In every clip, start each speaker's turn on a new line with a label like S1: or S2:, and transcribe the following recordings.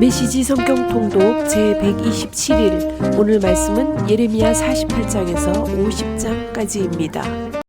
S1: 메시지 성경 통독 제127일 오늘 말씀은 예레미야 48장에서 50장까지입니다.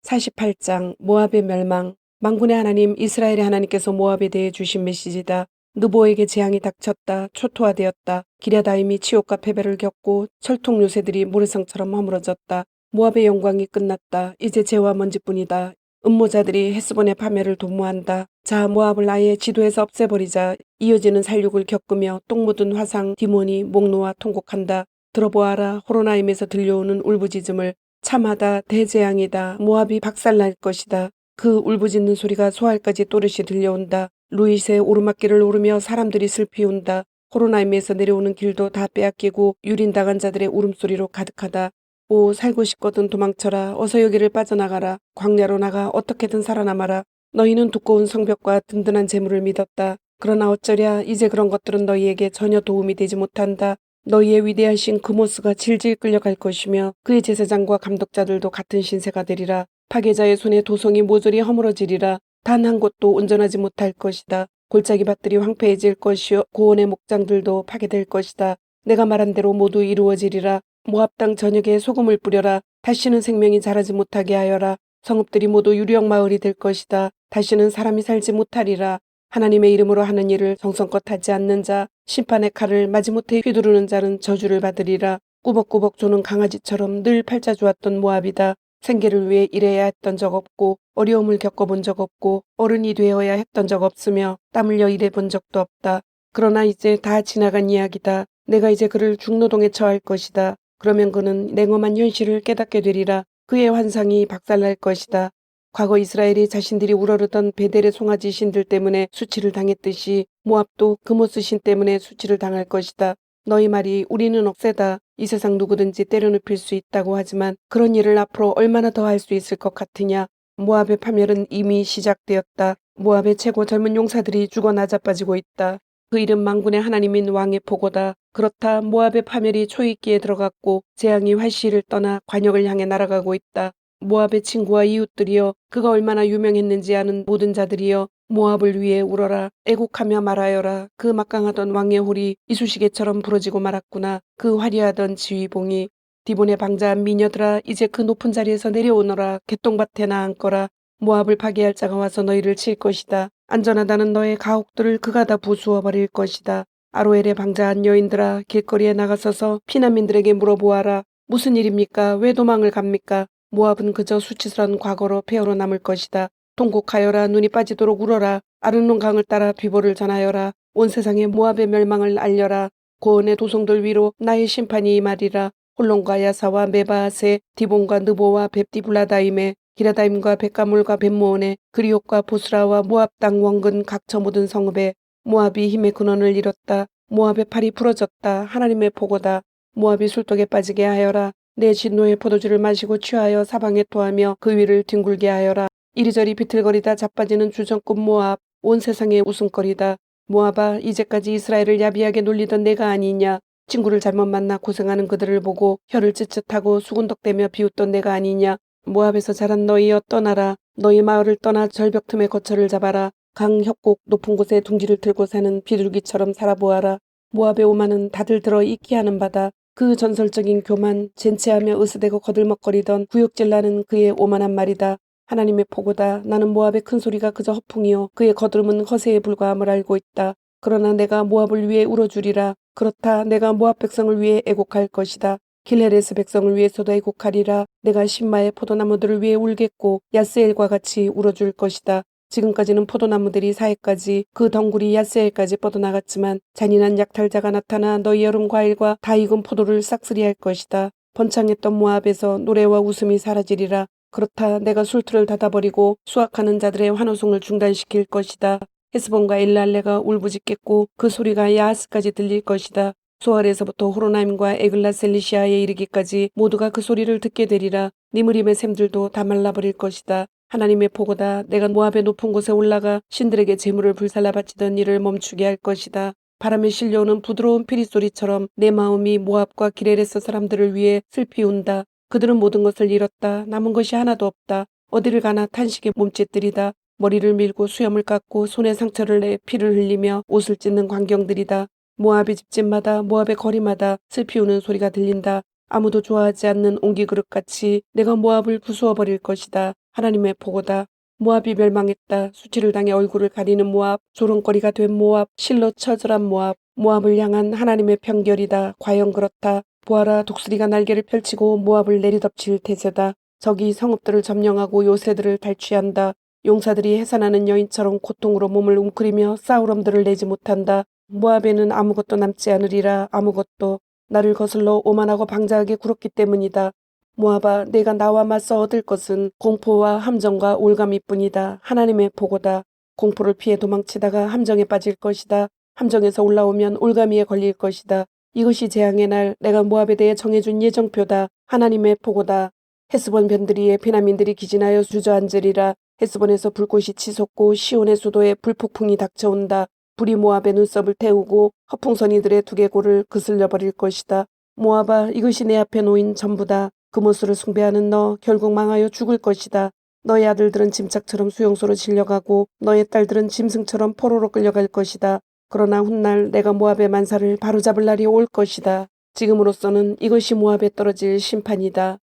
S1: 48장 모압의 멸망. 만군의 하나님 이스라엘의 하나님께서 모압에 대해 주신 메시지다. 느보에게 재앙이 닥쳤다. 초토화되었다. 기랴다임이 치욕과 패배를 겪고 철통 요새들이 모래성처럼 허물어졌다. 모압의 영광이 끝났다. 이제 재와 먼지뿐이다. 음모자들이 헤스본의 파멸을 도모한다. 자, 모압을 아예 지도에서 없애버리자. 이어지는 살육을 겪으며 똥 묻은 화상 디몬이 목 놓아 통곡한다. 들어보아라. 호로나임에서 들려오는 울부짖음을. 참하다. 대재앙이다. 모압이 박살날 것이다. 그 울부짖는 소리가 소알까지 또렷이 들려온다. 루잇의 오르막길을 오르며 사람들이 슬피 운다. 호로나임에서 내려오는 길도 다 빼앗기고 유린당한 자들의 울음소리로 가득하다. 오, 살고 싶거든 도망쳐라. 어서 여기를 빠져나가라. 광야로 나가 어떻게든 살아남아라. 너희는 두꺼운 성벽과 든든한 재물을 믿었다. 그러나 어쩌랴. 이제 그런 것들은 너희에게 전혀 도움이 되지 못한다. 너희의 위대하신 그모스가 질질 끌려갈 것이며 그의 제사장과 감독자들도 같은 신세가 되리라. 파괴자의 손에 도성이 모조리 허물어지리라. 단 한 곳도 온전하지 못할 것이다. 골짜기 밭들이 황폐해질 것이요 고원의 목장들도 파괴될 것이다. 내가 말한 대로 모두 이루어지리라. 모압 땅 전역에 소금을 뿌려라. 다시는 생명이 자라지 못하게 하여라. 성읍들이 모두 유령 마을이 될 것이다. 다시는 사람이 살지 못하리라. 하나님의 이름으로 하는 일을 정성껏 하지 않는 자, 심판의 칼을 마지못해 휘두르는 자는 저주를 받으리라. 꾸벅꾸벅 조는 강아지처럼 늘 팔자 좋았던 모압이다. 생계를 위해 일해야 했던 적 없고 어려움을 겪어본 적 없고 어른이 되어야 했던 적 없으며 땀 흘려 일해본 적도 없다. 그러나 이제 다 지나간 이야기다. 내가 이제 그를 중노동에 처할 것이다. 그러면 그는 냉엄한 현실을 깨닫게 되리라. 그의 환상이 박살날 것이다. 과거 이스라엘이 자신들이 우러르던 베델의 송아지 신들 때문에 수치를 당했듯이 모압도 그모스 신 때문에 수치를 당할 것이다. 너희 말이 우리는 억세다. 이 세상 누구든지 때려눕힐 수 있다고 하지만 그런 일을 앞으로 얼마나 더 할 수 있을 것 같으냐. 모압의 파멸은 이미 시작되었다. 모압의 최고 젊은 용사들이 죽어 나자빠지고 있다. 그 이름 만군의 하나님인 왕의 보고다. 그렇다. 모압의 파멸이 초입기에 들어갔고 재앙이 활시를 떠나 관역을 향해 날아가고 있다. 모압의 친구와 이웃들이여 그가 얼마나 유명했는지 아는 모든 자들이여 모압을 위해 울어라. 애곡하며 말하여라. 그 막강하던 왕의 홀이 이쑤시개처럼 부러지고 말았구나. 그 화려하던 지휘봉이. 디본의 방자한 미녀들아 이제 그 높은 자리에서 내려오너라. 개똥밭에나 앉거라. 모압을 파괴할 자가 와서 너희를 칠 것이다. 안전하다는 너의 가옥들을 그가 다 부수어 버릴 것이다. 아로엘의 방자한 여인들아 길거리에 나가서서 피난민들에게 물어보아라. 무슨 일입니까? 왜 도망을 갑니까? 모압은 그저 수치스런 과거로 폐허로 남을 것이다. 통곡하여라. 눈이 빠지도록 울어라. 아르논 강을 따라 비보를 전하여라. 온 세상에 모압의 멸망을 알려라. 고원의 도성들 위로 나의 심판이 임하리라. 홀론과 야사와 메바아세, 디본과 느보와 벳디블라다임에, 기라다임과 벳가물과 벳모온에, 그리옥과 보스라와 모압 땅 원근 각처 모든 성읍에 모압이 힘의 근원을 잃었다. 모압의 팔이 부러졌다. 하나님의 보고다. 모압이 술독에 빠지게 하여라. 내 진노의 포도주를 마시고 취하여 사방에 토하며 그 위를 뒹굴게 하여라. 이리저리 비틀거리다 자빠지는 주전꾼 모압. 온 세상의 웃음거리다. 모압아 이제까지 이스라엘을 야비하게 놀리던 내가 아니냐. 친구를 잘못 만나 고생하는 그들을 보고 혀를 쯧쯧하고 수군덕대며 비웃던 내가 아니냐. 모압에서 자란 너희여 떠나라. 너희 마을을 떠나 절벽 틈에 거처를 잡아라. 강 협곡 높은 곳에 둥지를 틀고 사는 비둘기처럼 살아보아라. 모압의 오만은 다들 들어 익히하는 바다. 그 전설적인 교만, 젠체하며 으스대고 거들먹거리던 구역질나는 그의 오만한 말이다. 하나님의 보고다. 나는 모압의 큰 소리가 그저 허풍이요 그의 거드름은 허세에 불과함을 알고 있다. 그러나 내가 모압을 위해 울어주리라. 그렇다. 내가 모압 백성을 위해 애곡할 것이다. 길헤레스 백성을 위해서도 애곡하리라. 내가 신마의 포도나무들을 위해 울겠고 야스엘과 같이 울어줄 것이다. 지금까지는 포도나무들이 사해까지 그 덩굴이 야스엘까지 뻗어나갔지만 잔인한 약탈자가 나타나 너희 여름 과일과 다 익은 포도를 싹쓸이할 것이다. 번창했던 모압에서 노래와 웃음이 사라지리라. 그렇다. 내가 술틀을 닫아버리고 수확하는 자들의 환호성을 중단시킬 것이다. 헤스본과 엘랄레가 울부짖겠고 그 소리가 야하스까지 들릴 것이다. 소알에서부터 호로나임과 에글라셀리시아에 이르기까지 모두가 그 소리를 듣게 되리라. 니므림의 샘들도 다 말라버릴 것이다. 하나님의 보고다. 내가 모압의 높은 곳에 올라가 신들에게 제물을 불살라 바치던 일을 멈추게 할 것이다. 바람에 실려오는 부드러운 피리소리처럼 내 마음이 모압과 기레레스 사람들을 위해 슬피 운다. 그들은 모든 것을 잃었다. 남은 것이 하나도 없다. 어디를 가나 탄식의 몸짓들이다. 머리를 밀고 수염을 깎고 손에 상처를 내 피를 흘리며 옷을 찢는 광경들이다. 모압의 집집마다 모압의 거리마다 슬피 우는 소리가 들린다. 아무도 좋아하지 않는 옹기그릇같이 내가 모압을 부수어 버릴 것이다. 하나님의 보고다. 모압이 멸망했다. 수치를 당해 얼굴을 가리는 모압, 조롱거리가 된 모압, 실로 처절한 모압, 모압을 향한 하나님의 편결이다. 과연 그렇다. 보아라, 독수리가 날개를 펼치고 모압을 내리덮칠 태세다. 적이 성읍들을 점령하고 요새들을 탈취한다. 용사들이 해산하는 여인처럼 고통으로 몸을 웅크리며 싸우럼들을 내지 못한다. 모압에는 아무것도 남지 않으리라. 아무것도. 나를 거슬러 오만하고 방자하게 굴었기 때문이다. 모압아, 내가 나와 맞서 얻을 것은 공포와 함정과 올가미뿐이다. 하나님의 보고다. 공포를 피해 도망치다가 함정에 빠질 것이다. 함정에서 올라오면 올가미에 걸릴 것이다. 이것이 재앙의 날 내가 모압에 대해 정해준 예정표다. 하나님의 보고다. 헤스본 변두리에 피난민들이 기진하여 주저앉으리라. 헤스본에서 불꽃이 치솟고 시온의 수도에 불폭풍이 닥쳐온다. 불이 모압의 눈썹을 태우고 허풍선이들의 두개골을 그슬려 버릴 것이다. 모압아, 이것이 내 앞에 놓인 전부다. 그모스를 숭배하는 너 결국 망하여 죽을 것이다. 너의 아들들은 짐짝처럼 수용소로 실려가고 너의 딸들은 짐승처럼 포로로 끌려갈 것이다. 그러나 훗날 내가 모압의 만사를 바로잡을 날이 올 것이다. 지금으로서는 이것이 모압에 떨어질 심판이다.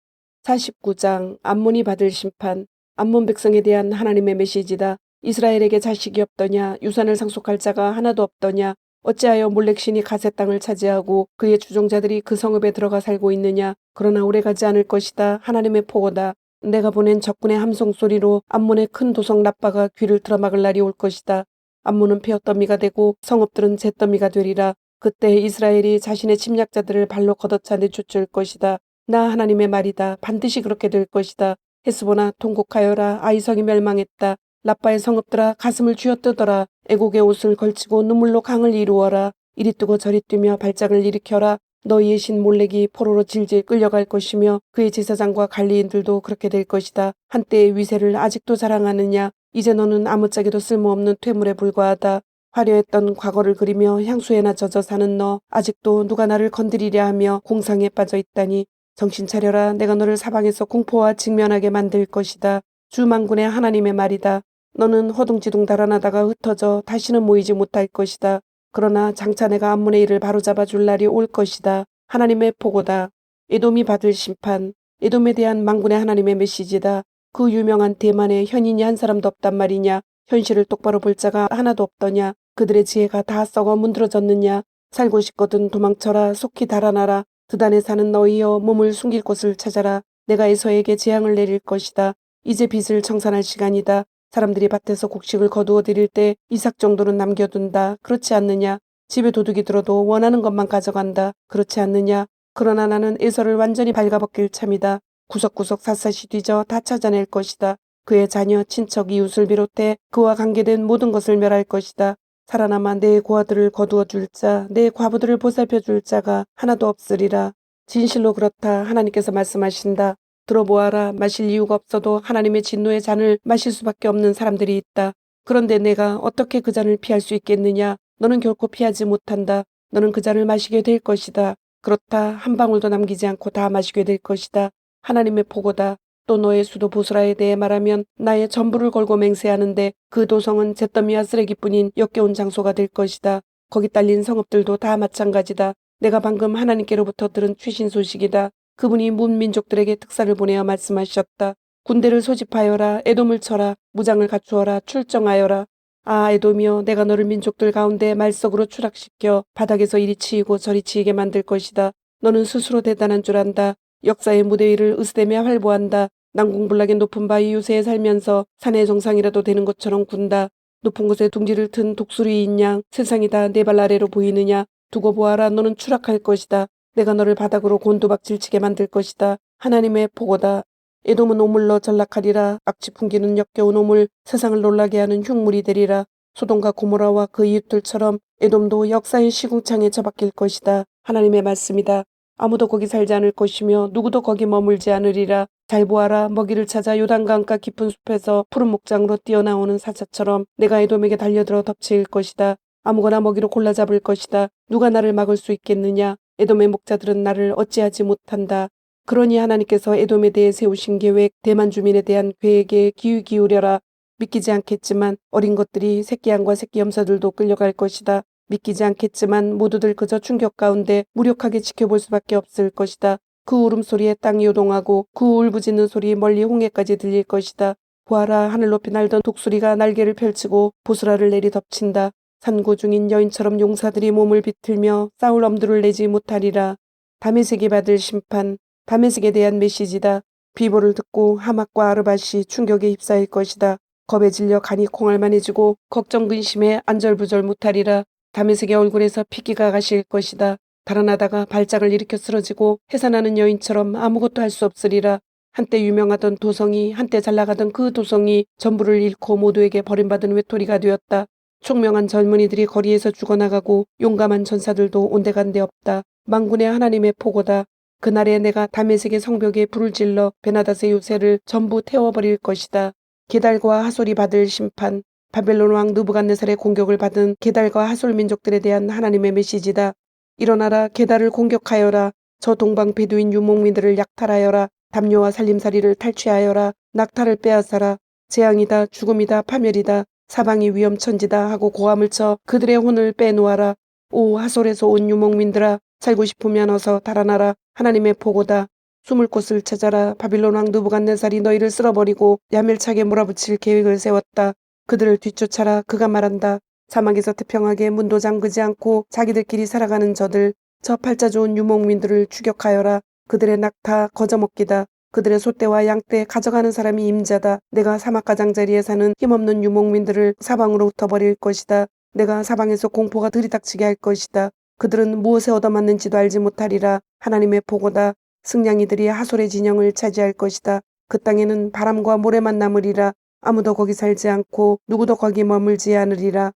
S1: 49장 암몬이 받을 심판. 암몬 백성에 대한 하나님의 메시지다. 이스라엘에게 자식이 없더냐, 유산을 상속할 자가 하나도 없더냐, 어찌하여 몰렉신이 가세 땅을 차지하고 그의 주종자들이 그 성읍에 들어가 살고 있느냐. 그러나 오래가지 않을 것이다. 하나님의 포고다. 내가 보낸 적군의 함성 소리로 암몬의 큰 도성 라빠가 귀를 틀어막을 날이 올 것이다. 암몬은 폐허더미가 되고 성읍들은 잿더미가 되리라. 그때 이스라엘이 자신의 침략자들을 발로 걷어차 내쫓을 것이다. 나 하나님의 말이다. 반드시 그렇게 될 것이다. 헤스보나 통곡하여라. 아이성이 멸망했다. 라빠의 성읍들아, 가슴을 쥐어뜯어라. 애곡의 옷을 걸치고 눈물로 강을 이루어라. 이리 뜨고 저리 뛰며 발작을 일으켜라. 너희의 신 몰렉이 포로로 질질 끌려갈 것이며 그의 제사장과 관리인들도 그렇게 될 것이다. 한때의 위세를 아직도 자랑하느냐. 이제 너는 아무짝에도 쓸모없는 퇴물에 불과하다. 화려했던 과거를 그리며 향수에나 젖어 사는 너, 아직도 누가 나를 건드리려 하며 공상에 빠져 있다니. 정신 차려라. 내가 너를 사방에서 공포와 직면하게 만들 것이다. 주 만군의 하나님의 말이다. 너는 허둥지둥 달아나다가 흩어져 다시는 모이지 못할 것이다. 그러나 장차 내가 암몬의 일을 바로잡아 줄 날이 올 것이다. 하나님의 보고다. 에돔이 받을 심판. 에돔에 대한 만군의 하나님의 메시지다. 그 유명한 대만에 현인이 한 사람도 없단 말이냐. 현실을 똑바로 볼 자가 하나도 없더냐. 그들의 지혜가 다 썩어 문드러졌느냐. 살고 싶거든 도망쳐라. 속히 달아나라. 드단에 사는 너희여, 몸을 숨길 곳을 찾아라. 내가 에서에게 재앙을 내릴 것이다. 이제 빚을 청산할 시간이다. 사람들이 밭에서 곡식을 거두어 드릴 때 이삭 정도는 남겨둔다. 그렇지 않느냐. 집에 도둑이 들어도 원하는 것만 가져간다. 그렇지 않느냐. 그러나 나는 에서를 완전히 발가벗길 참이다. 구석구석 샅샅이 뒤져 다 찾아낼 것이다. 그의 자녀, 친척, 이웃을 비롯해 그와 관계된 모든 것을 멸할 것이다. 살아남아 내 고아들을 거두어 줄 자, 내 과부들을 보살펴 줄 자가 하나도 없으리라. 진실로 그렇다. 하나님께서 말씀하신다. 들어보아라. 마실 이유가 없어도 하나님의 진노의 잔을 마실 수밖에 없는 사람들이 있다. 그런데 내가 어떻게 그 잔을 피할 수 있겠느냐. 너는 결코 피하지 못한다. 너는 그 잔을 마시게 될 것이다. 그렇다. 한 방울도 남기지 않고 다 마시게 될 것이다. 하나님의 보고다. 또 너의 수도 보스라에 대해 말하면 나의 전부를 걸고 맹세하는데 그 도성은 잿더미와 쓰레기뿐인 역겨운 장소가 될 것이다. 거기 딸린 성읍들도 다 마찬가지다. 내가 방금 하나님께로부터 들은 최신 소식이다. 그분이 문민족들에게 특사를 보내어 말씀하셨다. 군대를 소집하여라. 에돔을 쳐라. 무장을 갖추어라. 출정하여라. 아, 에돔이여, 내가 너를 민족들 가운데 말석으로 추락시켜 바닥에서 이리 치이고 저리 치이게 만들 것이다. 너는 스스로 대단한 줄 안다. 역사의 무대 위를 으스대며 활보한다. 난공불락의 높은 바위 요새에 살면서 산의 정상이라도 되는 것처럼 군다. 높은 곳에 둥지를 튼 독수리인 양 세상이 다 내 발 아래로 보이느냐. 두고 보아라. 너는 추락할 것이다. 내가 너를 바닥으로 곤두박질 치게 만들 것이다. 하나님의 보고다. 에돔은 오물로 전락하리라. 악취 풍기는 역겨운 오물, 세상을 놀라게 하는 흉물이 되리라. 소돔과 고모라와 그 이웃들처럼 에돔도 역사의 시궁창에 처박힐 것이다. 하나님의 말씀이다. 아무도 거기 살지 않을 것이며 누구도 거기 머물지 않으리라. 잘 보아라. 먹이를 찾아 요단강가 깊은 숲에서 푸른 목장으로 뛰어나오는 사자처럼 내가 에돔에게 달려들어 덮칠 것이다. 아무거나 먹이로 골라 잡을 것이다. 누가 나를 막을 수 있겠느냐. 에돔의 목자들은 나를 어찌하지 못한다. 그러니 하나님께서 에돔에 대해 세우신 계획, 대만 주민에 대한 계획에 귀 기울여라. 믿기지 않겠지만 어린 것들이 새끼양과 새끼염소들도 끌려갈 것이다. 믿기지 않겠지만 모두들 그저 충격 가운데 무력하게 지켜볼 수밖에 없을 것이다. 그 울음소리에 땅이 요동하고 그 울부짖는 소리 멀리 홍해까지 들릴 것이다. 보아라, 하늘 높이 날던 독수리가 날개를 펼치고 보스라를 내리 덮친다. 산고 중인 여인처럼 용사들이 몸을 비틀며 싸울 엄두를 내지 못하리라. 다메섹이 받을 심판, 다메섹에 대한 메시지다. 비보를 듣고 하맛과 아르밧이 충격에 휩싸일 것이다. 겁에 질려 간이 콩알만해지고 걱정 근심에 안절부절 못하리라. 다메섹의 얼굴에서 피기가 가실 것이다. 달아나다가 발작을 일으켜 쓰러지고 해산하는 여인처럼 아무것도 할 수 없으리라. 한때 유명하던 도성이, 한때 잘나가던 그 도성이 전부를 잃고 모두에게 버림받은 외톨이가 되었다. 총명한 젊은이들이 거리에서 죽어나가고 용감한 전사들도 온데간데 없다. 만군의 하나님의 포고다. 그날에 내가 다메섹의 성벽에 불을 질러 베나닷의 요새를 전부 태워버릴 것이다. 게달과 하솔이 받을 심판, 바벨론 왕 느부갓네살의 공격을 받은 게달과 하솔 민족들에 대한 하나님의 메시지다. 일어나라, 게달을 공격하여라. 저 동방 베두인 유목민들을 약탈하여라. 담요와 살림살이를 탈취하여라. 낙타를 빼앗아라. 재앙이다, 죽음이다, 파멸이다. 사방이 위험천지다 하고 고함을 쳐 그들의 혼을 빼놓아라. 오 하솔에서 온 유목민들아, 살고 싶으면 어서 달아나라. 하나님의 포고다. 숨을 곳을 찾아라. 바빌론 왕 느부갓네살이 너희를 쓸어버리고 야멸차게 몰아붙일 계획을 세웠다. 그들을 뒤쫓아라. 그가 말한다. 사막에서 태평하게 문도 잠그지 않고 자기들끼리 살아가는 저들, 저 팔자 좋은 유목민들을 추격하여라. 그들의 낙타 거저먹기다. 그들의 소떼와 양떼 가져가는 사람이 임자다. 내가 사막 가장자리에 사는 힘없는 유목민들을 사방으로 흩어버릴 것이다. 내가 사방에서 공포가 들이닥치게 할 것이다. 그들은 무엇에 얻어맞는지도 알지 못하리라. 하나님의 보고다. 승냥이들이 하솔의 진영을 차지할 것이다. 그 땅에는 바람과 모래만 남으리라. 아무도 거기 살지 않고 누구도 거기 머물지 않으리라.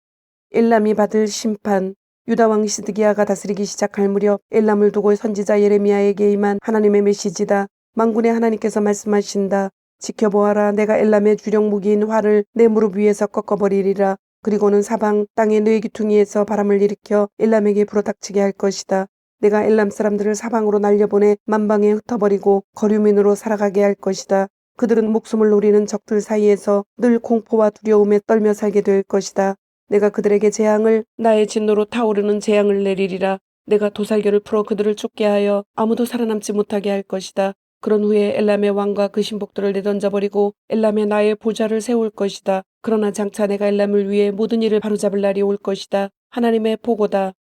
S1: 엘람이 받을 심판. 유다왕 시드기야가 다스리기 시작할 무렵 엘람을 두고 선지자 예레미야에게 임한 하나님의 메시지다. 만군의 하나님께서 말씀하신다. 지켜보아라, 내가 엘람의 주력 무기인 활을 내 무릎 위에서 꺾어버리리라. 그리고는 사방 땅의 뇌기퉁이에서 바람을 일으켜 엘람에게 불어닥치게 할 것이다. 내가 엘람 사람들을 사방으로 날려보내 만방에 흩어버리고 거류민으로 살아가게 할 것이다. 그들은 목숨을 노리는 적들 사이에서 늘 공포와 두려움에 떨며 살게 될 것이다. 내가 그들에게 재앙을, 나의 진노로 타오르는 재앙을 내리리라. 내가 도살결을 풀어 그들을 쫓게 하여 아무도 살아남지 못하게 할 것이다. 그런 후에 엘람의 왕과 그 신복들을 내던져버리고 엘람의 나의 보좌를 세울 것이다. 그러나 장차 내가 엘람을 위해 모든 일을 바로잡을 날이 올 것이다. 하나님의 보고다.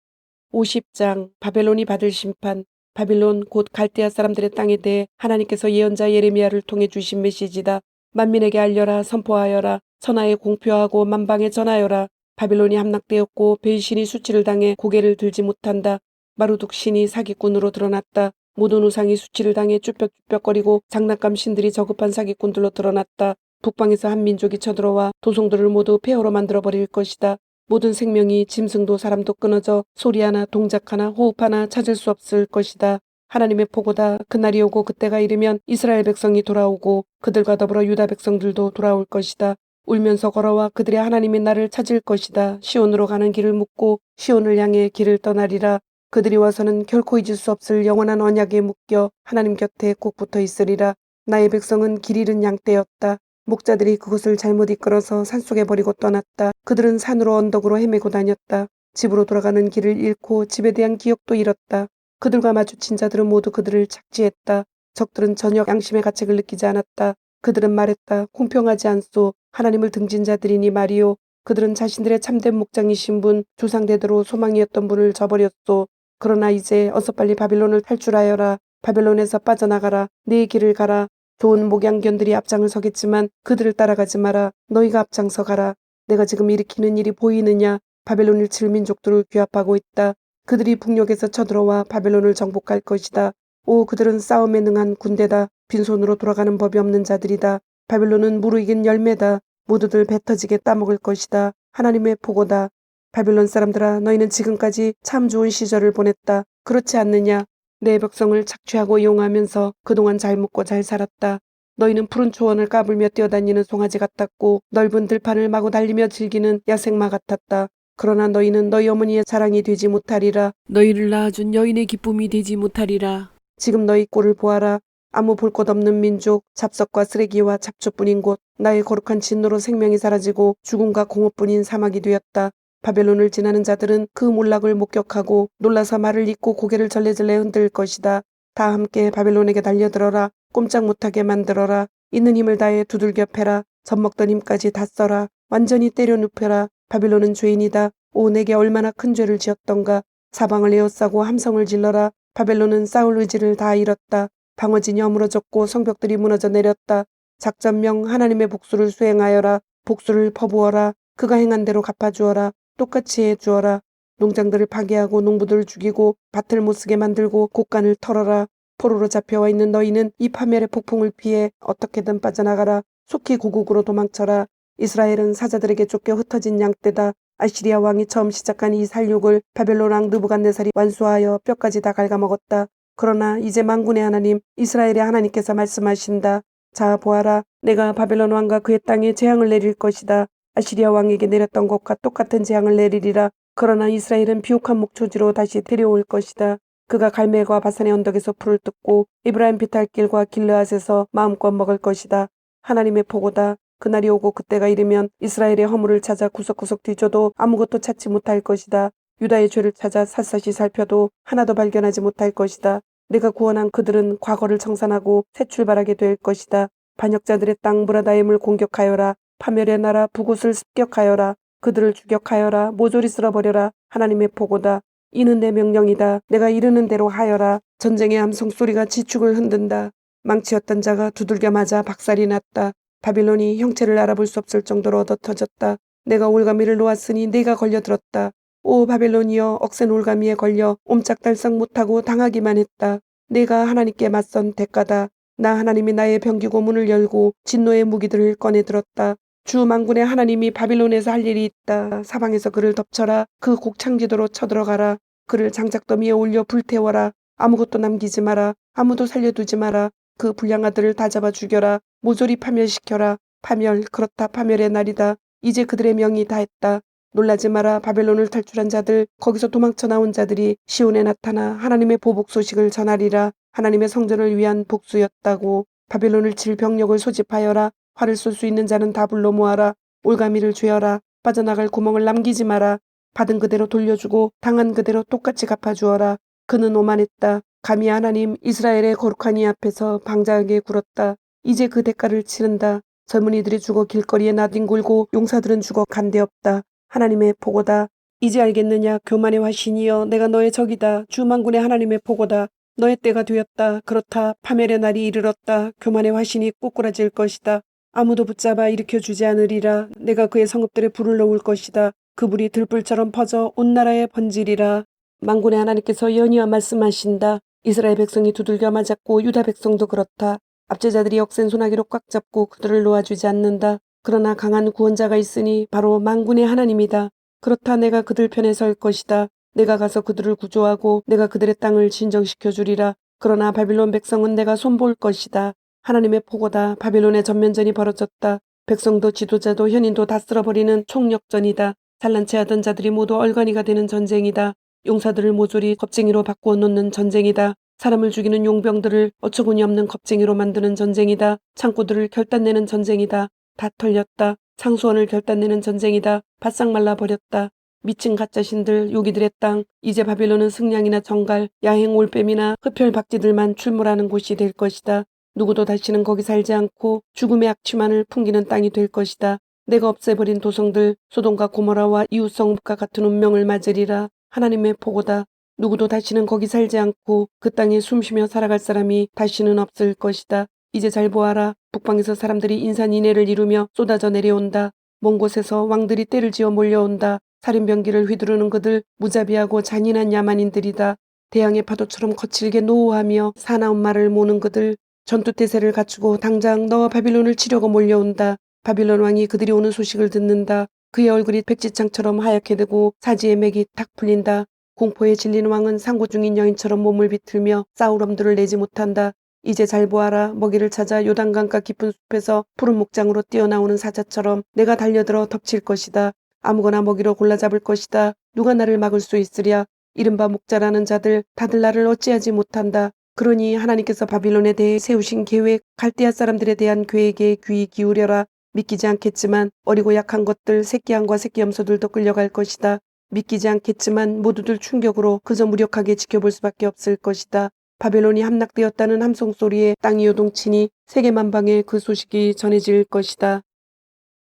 S1: 50장 바벨론이 받을 심판. 바빌론 곧 갈대아 사람들의 땅에 대해 하나님께서 예언자 예레미야를 통해 주신 메시지다. 만민에게 알려라, 선포하여라. 천하에 공표하고 만방에 전하여라. 바빌론이 함락되었고 벨신이 수치를 당해 고개를 들지 못한다. 마루둑 신이 사기꾼으로 드러났다. 모든 우상이 수치를 당해 쭈뼛쭈뼛거리고 장난감 신들이 저급한 사기꾼들로 드러났다. 북방에서 한 민족이 쳐들어와 도성들을 모두 폐허로 만들어버릴 것이다. 모든 생명이 짐승도 사람도 끊어져 소리 하나, 동작 하나, 호흡 하나 찾을 수 없을 것이다. 하나님의 포고다. 그날이 오고 그때가 이르면 이스라엘 백성이 돌아오고 그들과 더불어 유다 백성들도 돌아올 것이다. 울면서 걸어와 그들의 하나님의 나를 찾을 것이다. 시온으로 가는 길을 묻고 시온을 향해 길을 떠나리라. 그들이 와서는 결코 잊을 수 없을 영원한 언약에 묶여 하나님 곁에 꼭 붙어 있으리라. 나의 백성은 길 잃은 양떼였다. 목자들이 그곳을 잘못 이끌어서 산속에 버리고 떠났다. 그들은 산으로 언덕으로 헤매고 다녔다. 집으로 돌아가는 길을 잃고 집에 대한 기억도 잃었다. 그들과 마주친 자들은 모두 그들을 착지했다. 적들은 전혀 양심의 가책을 느끼지 않았다. 그들은 말했다. 공평하지 않소. 하나님을 등진 자들이니 말이오. 그들은 자신들의 참된 목장이신 분, 조상대대로 소망이었던 분을 저버렸소. 그러나 이제 어서 빨리 바빌론을 탈출하여라. 바빌론에서 빠져나가라. 네 길을 가라. 좋은 목양견들이 앞장을 서겠지만 그들을 따라가지 마라. 너희가 앞장서 가라. 내가 지금 일으키는 일이 보이느냐. 바벨론을 칠 민족들을 규합하고 있다. 그들이 북녘에서 쳐들어와 바벨론을 정복할 것이다. 오, 그들은 싸움에 능한 군대다. 빈손으로 돌아가는 법이 없는 자들이다. 바벨론은 무르익은 열매다. 모두들 배 터지게 따먹을 것이다. 하나님의 보고다. 바빌론 사람들아, 너희는 지금까지 참 좋은 시절을 보냈다. 그렇지 않느냐? 내 백성을 착취하고 이용하면서 그동안 잘 먹고 잘 살았다. 너희는 푸른 초원을 까불며 뛰어다니는 송아지 같았고 넓은 들판을 마구 달리며 즐기는 야생마 같았다. 그러나 너희는 너희 어머니의 자랑이 되지 못하리라. 너희를 낳아준 여인의 기쁨이 되지 못하리라. 지금 너희 꼴을 보아라. 아무 볼 것 없는 민족, 잡석과 쓰레기와 잡초뿐인 곳, 나의 거룩한 진노로 생명이 사라지고 죽음과 공허뿐인 사막이 되었다. 바벨론을 지나는 자들은 그 몰락을 목격하고 놀라서 말을 잇고 고개를 절레절레 흔들 것이다. 다 함께 바벨론에게 달려들어라. 꼼짝 못하게 만들어라. 있는 힘을 다해 두들겨 패라. 젖먹던 힘까지 다 써라. 완전히 때려 눕혀라. 바벨론은 죄인이다. 오, 내게 얼마나 큰 죄를 지었던가. 사방을 에워싸고 함성을 질러라. 바벨론은 싸울 의지를 다 잃었다. 방어진이 어무러졌고 성벽들이 무너져 내렸다. 작전명 하나님의 복수를 수행하여라. 복수를 퍼부어라. 그가 행한 대로 갚아주어라. 똑같이 해주어라. 농장들을 파괴하고 농부들을 죽이고 밭을 못쓰게 만들고 곡간을 털어라. 포로로 잡혀와 있는 너희는 이 파멸의 폭풍을 피해 어떻게든 빠져나가라. 속히 고국으로 도망쳐라. 이스라엘은 사자들에게 쫓겨 흩어진 양떼다. 아시리아 왕이 처음 시작한 이 살육을 바벨론 왕 느부갓네살이 완수하여 뼈까지 다 갉아먹었다. 그러나 이제 만군의 하나님 이스라엘의 하나님께서 말씀하신다. 자 보아라. 내가 바벨론 왕과 그의 땅에 재앙을 내릴 것이다. 아시리아 왕에게 내렸던 것과 똑같은 재앙을 내리리라. 그러나 이스라엘은 비옥한 목초지로 다시 데려올 것이다. 그가 갈멜과 바산의 언덕에서 풀을 뜯고 이브라임 비탈길과 길르앗에서 마음껏 먹을 것이다. 하나님의 보고다. 그날이 오고 그때가 이르면 이스라엘의 허물을 찾아 구석구석 뒤져도 아무것도 찾지 못할 것이다. 유다의 죄를 찾아 샅샅이 살펴도 하나도 발견하지 못할 것이다. 내가 구원한 그들은 과거를 청산하고 새 출발하게 될 것이다. 반역자들의 땅 무라다임을 공격하여라. 파멸의 나라 북옷을 습격하여라. 그들을 추격하여라. 모조리 쓸어버려라. 하나님의 보고다. 이는 내 명령이다. 내가 이르는 대로 하여라. 전쟁의 함성 소리가 지축을 흔든다. 망치였던 자가 두들겨 맞아 박살이 났다. 바빌론이 형체를 알아볼 수 없을 정도로 얻어터졌다. 내가 올가미를 놓았으니 네가 걸려들었다. 오 바벨론이여 억센 올가미에 걸려 옴짝달싹 못하고 당하기만 했다. 내가 하나님께 맞선 대가다. 나 하나님이 나의 병기고 문을 열고 진노의 무기들을 꺼내 들었다. 주 만군의 하나님이 바빌론에서 할 일이 있다. 사방에서 그를 덮쳐라. 그 곡창지도로 쳐들어가라. 그를 장작더미에 올려 불태워라. 아무것도 남기지 마라. 아무도 살려두지 마라. 그 불량아들을 다 잡아 죽여라. 모조리 파멸시켜라. 파멸, 그렇다. 파멸의 날이다. 이제 그들의 명이 다했다. 놀라지 마라. 바벨론을 탈출한 자들, 거기서 도망쳐 나온 자들이 시온에 나타나 하나님의 보복 소식을 전하리라. 하나님의 성전을 위한 복수였다고. 바벨론을 칠 병력을 소집하여라. 활을 쏠 수 있는 자는 다 불러 모아라. 올가미를 죄어라. 빠져나갈 구멍을 남기지 마라. 받은 그대로 돌려주고 당한 그대로 똑같이 갚아주어라. 그는 오만했다. 감히 하나님 이스라엘의 거룩한 이 앞에서 방자하게 굴었다. 이제 그 대가를 치른다. 젊은이들이 죽어 길거리에 나뒹굴고 용사들은 죽어 간데없다. 하나님의 보고다. 이제 알겠느냐 교만의 화신이여 내가 너의 적이다. 주만군의 하나님의 보고다. 너의 때가 되었다. 그렇다. 파멸의 날이 이르렀다. 교만의 화신이 꼬꾸라질 것이다. 아무도 붙잡아 일으켜주지 않으리라. 내가 그의 성읍들에 불을 놓을 것이다. 그 불이 들불처럼 퍼져 온 나라에 번지리라. 만군의 하나님께서 연이어 말씀하신다. 이스라엘 백성이 두들겨 맞았고 유다 백성도 그렇다. 압제자들이 억센 소나기로 꽉 잡고 그들을 놓아주지 않는다. 그러나 강한 구원자가 있으니 바로 만군의 하나님이다. 그렇다. 내가 그들 편에 설 것이다. 내가 가서 그들을 구조하고 내가 그들의 땅을 진정시켜 주리라. 그러나 바빌론 백성은 내가 손볼 것이다. 하나님의 보고다. 바빌론의 전면전이 벌어졌다. 백성도 지도자도 현인도 다 쓸어버리는 총력전이다. 잘난 체 하던 자들이 모두 얼간이가 되는 전쟁이다. 용사들을 모조리 겁쟁이로 바꾸어 놓는 전쟁이다. 사람을 죽이는 용병들을 어처구니 없는 겁쟁이로 만드는 전쟁이다. 창고들을 결단내는 전쟁이다. 다 털렸다. 상수원을 결단내는 전쟁이다. 바싹 말라버렸다. 미친 가짜신들 요기들의 땅. 이제 바빌론은 승냥이나 정갈, 야행 올빼미나 흡혈 박쥐들만 출몰하는 곳이 될 것이다. 누구도 다시는 거기 살지 않고 죽음의 악취만을 풍기는 땅이 될 것이다. 내가 없애버린 도성들 소돔과 고모라와 이웃성읍과 같은 운명을 맞으리라. 하나님의 보고다. 누구도 다시는 거기 살지 않고 그 땅에 숨쉬며 살아갈 사람이 다시는 없을 것이다. 이제 잘 보아라. 북방에서 사람들이 인산인해를 이루며 쏟아져 내려온다. 먼 곳에서 왕들이 떼를 지어 몰려온다. 살인병기를 휘두르는 그들 무자비하고 잔인한 야만인들이다. 대양의 파도처럼 거칠게 노호하며 사나운 말을 모는 그들 전투태세를 갖추고 당장 너와 바빌론을 치려고 몰려온다. 바빌론 왕이 그들이 오는 소식을 듣는다. 그의 얼굴이 백지창처럼 하얗게 되고 사지의 맥이 탁 풀린다. 공포에 질린 왕은 상고 중인 여인처럼 몸을 비틀며 싸울 엄두를 내지 못한다. 이제 잘 보아라. 먹이를 찾아 요단강가 깊은 숲에서 푸른 목장으로 뛰어나오는 사자처럼 내가 달려들어 덮칠 것이다. 아무거나 먹이로 골라 잡을 것이다. 누가 나를 막을 수 있으랴. 이른바 목자라는 자들 다들 나를 어찌하지 못한다. 그러니 하나님께서 바빌론에 대해 세우신 계획, 갈대아 사람들에 대한 계획에 귀 기울여라. 믿기지 않겠지만 어리고 약한 것들, 새끼양과 새끼염소들도 끌려갈 것이다. 믿기지 않겠지만 모두들 충격으로 그저 무력하게 지켜볼 수밖에 없을 것이다. 바벨론이 함락되었다는 함성 소리에 땅이 요동치니 세계 만방에 그 소식이 전해질 것이다.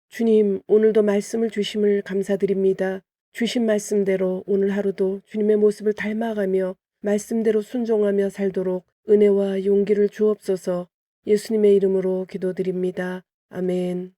S1: 주님, 오늘도 말씀을 주심을 감사드립니다. 주신 말씀대로 오늘 하루도 주님의 모습을 닮아가며 말씀대로 순종하며 살도록 은혜와 용기를 주옵소서. 예수님의 이름으로 기도드립니다. 아멘.